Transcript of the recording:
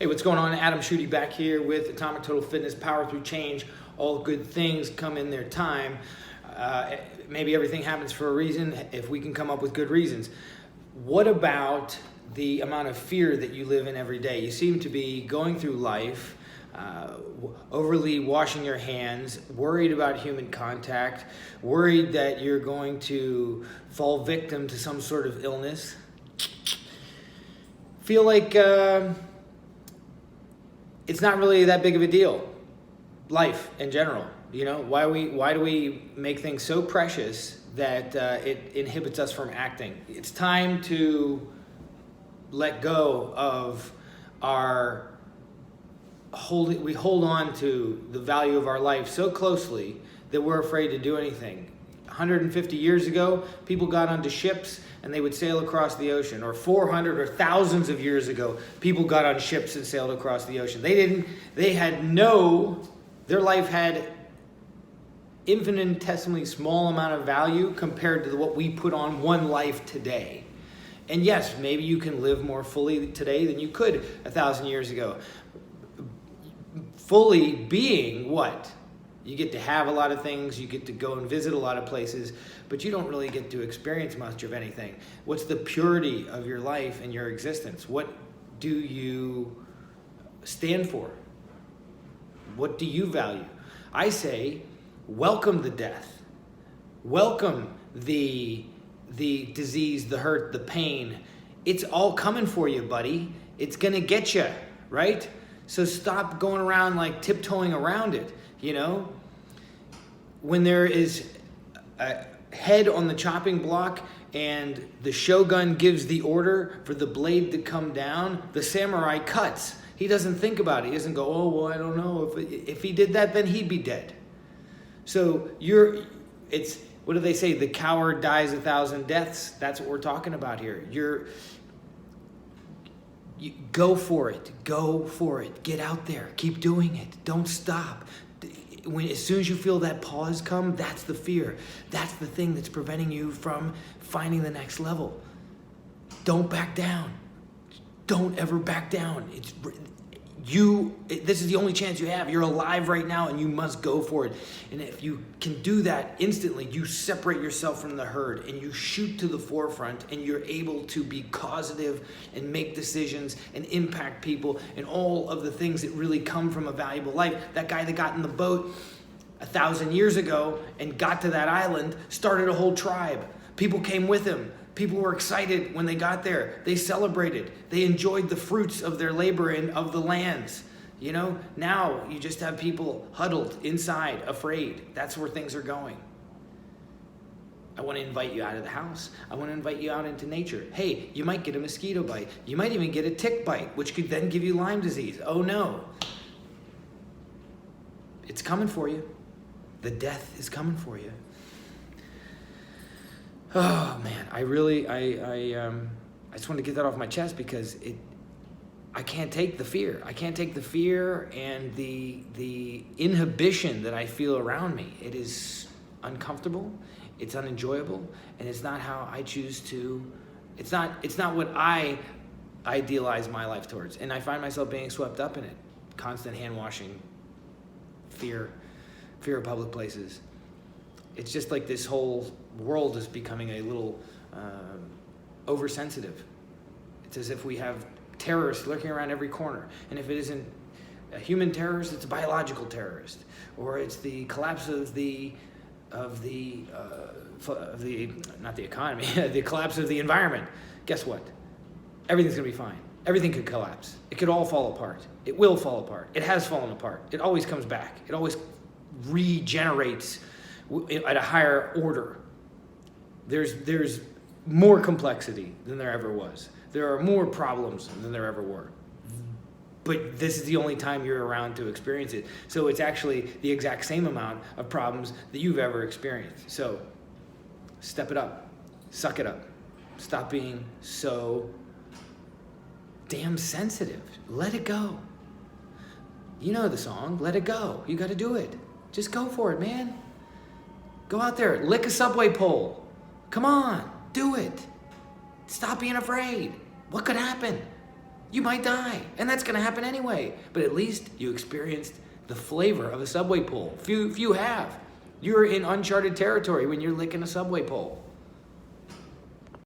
Hey, what's going on? Adam Schutte back here with Atomic Total Fitness, Power Through Change. All good things come in their time. Maybe everything happens for a reason if we can come up with good reasons. What about the amount of fear that you live in every day? You seem to be going through life overly washing your hands, worried about human contact, worried that you're going to fall victim to some sort of illness. Feel like it's not really that big of a deal. Life in general, you know, why do we make things so precious that it inhibits us from acting? It's time to let go of we hold on to the value of our life so closely that we're afraid to do anything. 150 years ago, people got onto ships and they would sail across the ocean. Or 400 or thousands of years ago, people got on ships and sailed across the ocean. Their life had infinitesimally small amount of value compared to what we put on one life today. And yes, maybe you can live more fully today than you could 1,000 years ago. Fully being what? You get to have a lot of things, you get to go and visit a lot of places, but you don't really get to experience much of anything. What's the purity of your life and your existence? What do you stand for? What do you value? I say, welcome the death. Welcome the disease, the hurt, the pain. It's all coming for you, buddy. It's gonna get you, right? So stop going around like tiptoeing around it, you know? When there is a head on the chopping block and the shogun gives the order for the blade to come down, the samurai cuts. He doesn't think about it. He doesn't go, oh, well, I don't know. If he did that, then he'd be dead. So what do they say? The coward dies 1,000 deaths. That's what we're talking about here. You go for it. Go for it. Get out there. Keep doing it. Don't stop. As soon as you feel that pause come, that's the fear. That's the thing that's preventing you from finding the next level. Don't back down. Don't ever back down. This is the only chance you have. You're alive right now and you must go for it. And if you can do that instantly, you separate yourself from the herd and you shoot to the forefront and you're able to be causative and make decisions and impact people and all of the things that really come from a valuable life. That guy that got in the boat 1,000 years ago and got to that island started a whole tribe. People came with him. People were excited when they got there. They celebrated. They enjoyed the fruits of their labor and of the lands. You know, now you just have people huddled inside, afraid. That's where things are going. I want to invite you out of the house. I want to invite you out into nature. Hey, you might get a mosquito bite. You might even get a tick bite, which could then give you Lyme disease. Oh no. It's coming for you. The death is coming for you. Oh man, I just want to get that off my chest because I can't take the fear. I can't take the fear and the inhibition that I feel around me. It is uncomfortable, it's unenjoyable, and it's not how I choose to. It's not what I idealize my life towards, and I find myself being swept up in it. Constant hand washing, fear of public places. It's just like this whole world is becoming a little oversensitive. It's as if we have terrorists lurking around every corner. And if it isn't a human terrorist, it's a biological terrorist. Or it's the collapse of the not the economy, the collapse of the environment. Guess what? Everything's gonna be fine. Everything could collapse. It could all fall apart. It will fall apart. It has fallen apart. It always comes back. It always regenerates at a higher order. There's more complexity than there ever was. There are more problems than there ever were. But this is the only time you're around to experience it. So it's actually the exact same amount of problems that you've ever experienced. So step it up. Suck it up. Stop being so damn sensitive. Let it go. You know the song, Let It Go. You got to do it. Just go for it, man. Go out there, lick a subway pole. Come on, do it. Stop being afraid. What could happen? you might die. And that's going to happen anyway. But at least you experienced the flavor of a subway pole. Few have. You're in uncharted territory when you're licking a subway pole.